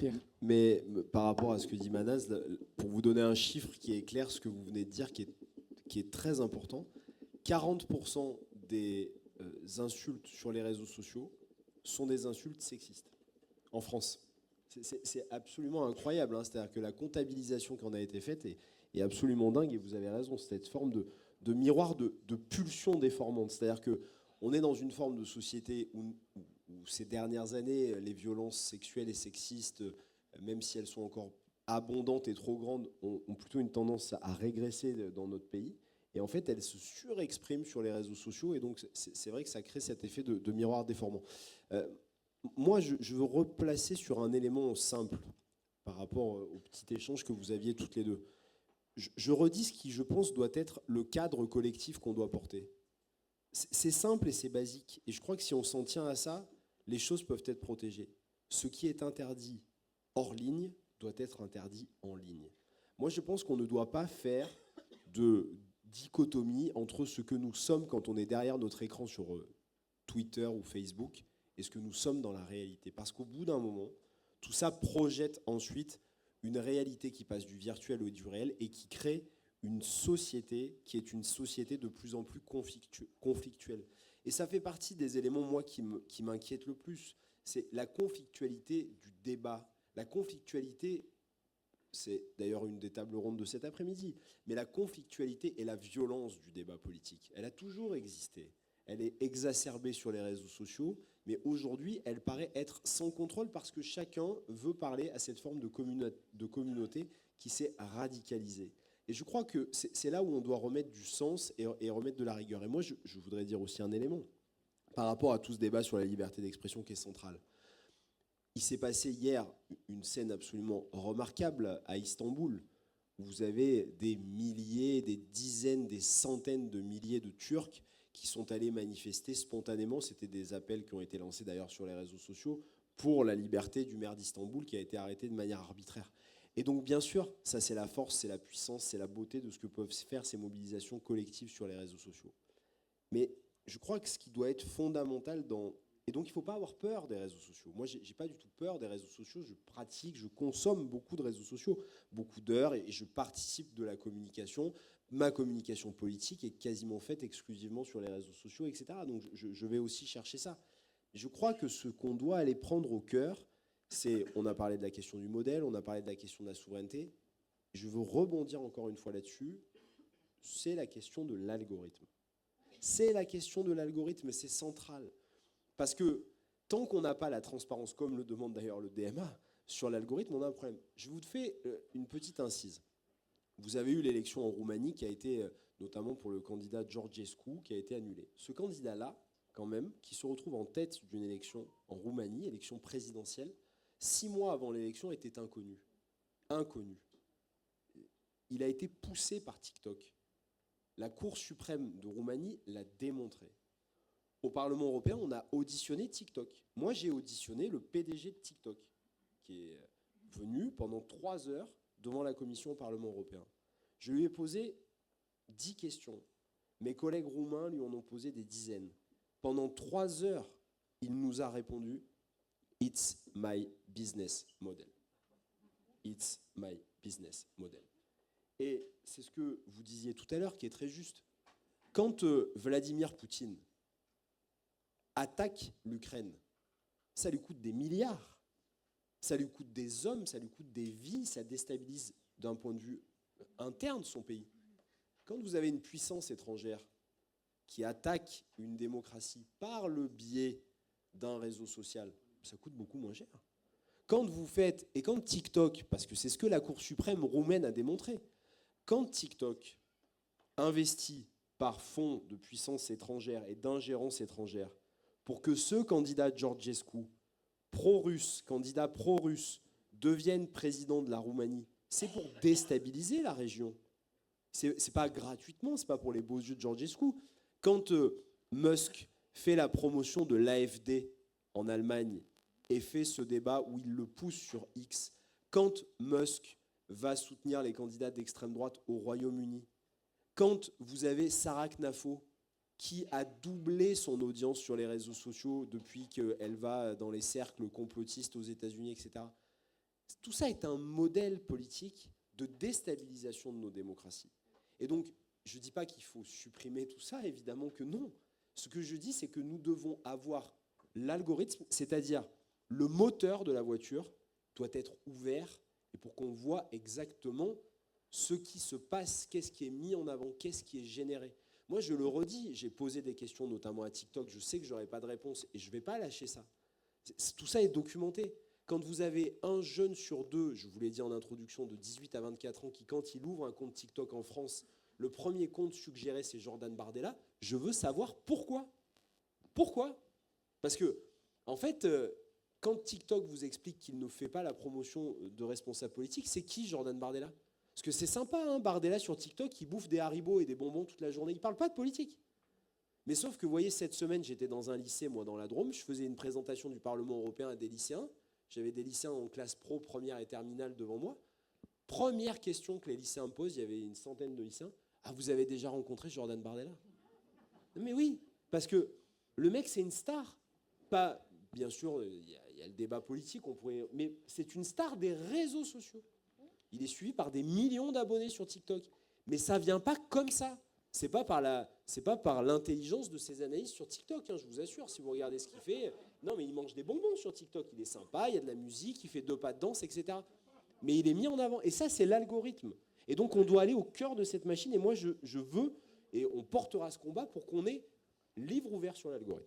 Pierre. Mais par rapport à ce que dit Manaz, pour vous donner un chiffre qui éclaire ce que vous venez de dire, qui est très important, 40% des insultes sur les réseaux sociaux sont des insultes sexistes en France. C'est absolument incroyable, hein. C'est-à-dire que la comptabilisation qui en a été faite est absolument dingue, et vous avez raison, c'est cette forme de miroir de pulsion déformante. C'est-à-dire qu'on est dans une forme de société où ces dernières années, les violences sexuelles et sexistes, même si elles sont encore abondantes et trop grandes, ont plutôt une tendance à régresser dans notre pays. Et en fait, elles se surexpriment sur les réseaux sociaux, et donc c'est vrai que ça crée cet effet de miroir déformant. Moi, je veux replacer sur un élément simple par rapport au petit échange que vous aviez toutes les deux. Je redis ce qui, je pense, doit être le cadre collectif qu'on doit porter. C'est simple et c'est basique. Et je crois que si on s'en tient à ça, les choses peuvent être protégées. Ce qui est interdit hors ligne doit être interdit en ligne. Moi, je pense qu'on ne doit pas faire de dichotomie entre ce que nous sommes quand on est derrière notre écran sur Twitter ou Facebook et ce que nous sommes dans la réalité. Parce qu'au bout d'un moment, tout ça projette ensuite une réalité qui passe du virtuel au du réel et qui crée une société qui est une société de plus en plus conflictuelle. Et ça fait partie des éléments, moi, qui m'inquiètent le plus. C'est la conflictualité du débat. La conflictualité, c'est d'ailleurs une des tables rondes de cet après-midi, mais la conflictualité et la violence du débat politique, elle a toujours existé. Elle est exacerbée sur les réseaux sociaux, mais aujourd'hui, elle paraît être sans contrôle parce que chacun veut parler à cette forme de communauté qui s'est radicalisée. Et je crois que c'est là où on doit remettre du sens et remettre de la rigueur. Et moi, je voudrais dire aussi un élément par rapport à tout ce débat sur la liberté d'expression qui est central. Il s'est passé hier une scène absolument remarquable à Istanbul, où vous avez des milliers, des dizaines, des centaines de milliers de Turcs qui sont allés manifester spontanément. C'était des appels qui ont été lancés d'ailleurs sur les réseaux sociaux pour la liberté du maire d'Istanbul qui a été arrêté de manière arbitraire. Et donc bien sûr, ça c'est la force, c'est la puissance, c'est la beauté de ce que peuvent faire ces mobilisations collectives sur les réseaux sociaux. Mais je crois que ce qui doit être fondamental dans... Et donc il ne faut pas avoir peur des réseaux sociaux. Moi, je n'ai pas du tout peur des réseaux sociaux. Je pratique, je consomme beaucoup de réseaux sociaux, beaucoup d'heures, et je participe de la communication. Ma communication politique est quasiment faite exclusivement sur les réseaux sociaux, etc. Donc je vais aussi chercher ça. Je crois que ce qu'on doit aller prendre au cœur, c'est, on a parlé de la question du modèle, on a parlé de la question de la souveraineté. Je veux rebondir encore une fois là-dessus. C'est la question de l'algorithme. C'est la question de l'algorithme, c'est central. Parce que tant qu'on n'a pas la transparence, comme le demande d'ailleurs le DMA, sur l'algorithme, on a un problème. Je vous fais une petite incise. Vous avez eu l'élection en Roumanie qui a été, notamment pour le candidat Georgescu, qui a été annulée. Ce candidat-là, quand même, qui se retrouve en tête d'une élection en Roumanie, élection présidentielle, 6 mois avant l'élection, était inconnu. Inconnu. Il a été poussé par TikTok. La Cour suprême de Roumanie l'a démontré. Au Parlement européen, on a auditionné TikTok. Moi, j'ai auditionné le PDG de TikTok, qui est venu pendant 3 heures devant la commission au Parlement européen. Je lui ai posé 10 questions. Mes collègues roumains lui en ont posé des dizaines. Pendant 3 heures, il nous a répondu « It's my business model ». It's my business model. Et c'est ce que vous disiez tout à l'heure qui est très juste. Quand Vladimir Poutine attaque l'Ukraine, ça lui coûte des milliards, ça lui coûte des hommes, ça lui coûte des vies, ça déstabilise d'un point de vue interne son pays. Quand vous avez une puissance étrangère qui attaque une démocratie par le biais d'un réseau social, ça coûte beaucoup moins cher. Quand vous faites, et quand TikTok, parce que c'est ce que la Cour suprême roumaine a démontré, quand TikTok investit par fonds de puissance étrangère et d'ingérence étrangère pour que ce candidat Georgescu, pro-russe, candidat pro-russe, devienne président de la Roumanie, c'est pour déstabiliser la région. C'est pas gratuitement, c'est pas pour les beaux yeux de Georgescu. Quand Musk fait la promotion de l'AfD en Allemagne et fait ce débat où il le pousse sur X, quand Musk va soutenir les candidats d'extrême droite au Royaume-Uni, quand vous avez Sarah Knafo qui a doublé son audience sur les réseaux sociaux depuis qu'elle va dans les cercles complotistes aux États-Unis, etc. Tout ça est un modèle politique de déstabilisation de nos démocraties. Et donc, je ne dis pas qu'il faut supprimer tout ça, évidemment que non. Ce que je dis, c'est que nous devons avoir l'algorithme, c'est-à-dire le moteur de la voiture doit être ouvert et pour qu'on voit exactement ce qui se passe, qu'est-ce qui est mis en avant, qu'est-ce qui est généré. Moi, je le redis, j'ai posé des questions, notamment à TikTok, je sais que je n'aurai pas de réponse et je ne vais pas lâcher ça. Tout ça est documenté. Quand vous avez un jeune sur deux, je vous l'ai dit en introduction, de 18 à 24 ans, qui quand il ouvre un compte TikTok en France, le premier compte suggéré, c'est Jordan Bardella, je veux savoir pourquoi. Pourquoi ? Parce que, en fait, quand TikTok vous explique qu'il ne fait pas la promotion de responsables politiques, c'est qui Jordan Bardella ? Parce que c'est sympa, hein, Bardella sur TikTok, il bouffe des Haribo et des bonbons toute la journée, il ne parle pas de politique. Mais sauf que, vous voyez, cette semaine, j'étais dans un lycée, moi, dans la Drôme, je faisais une présentation du Parlement européen à des lycéens, j'avais des lycéens en classe pro, première et terminale devant moi. Première question que les lycéens me posent, il y avait une centaine de lycéens, « Ah, vous avez déjà rencontré Jordan Bardella ?» Mais oui, parce que le mec, c'est une star. Pas, bien sûr, il y a le débat politique, mais c'est une star des réseaux sociaux. Il est suivi par des millions d'abonnés sur TikTok. Mais ça ne vient pas comme ça. C'est pas par l'intelligence de ses analyses sur TikTok, hein, je vous assure. Si vous regardez ce qu'il fait, non, mais il mange des bonbons sur TikTok. Il est sympa, il y a de la musique, il fait 2 pas de danse, etc. Mais il est mis en avant. Et ça, c'est l'algorithme. Et donc, on doit aller au cœur de cette machine. Et moi, je veux, et on portera ce combat pour qu'on ait livre ouvert sur l'algorithme.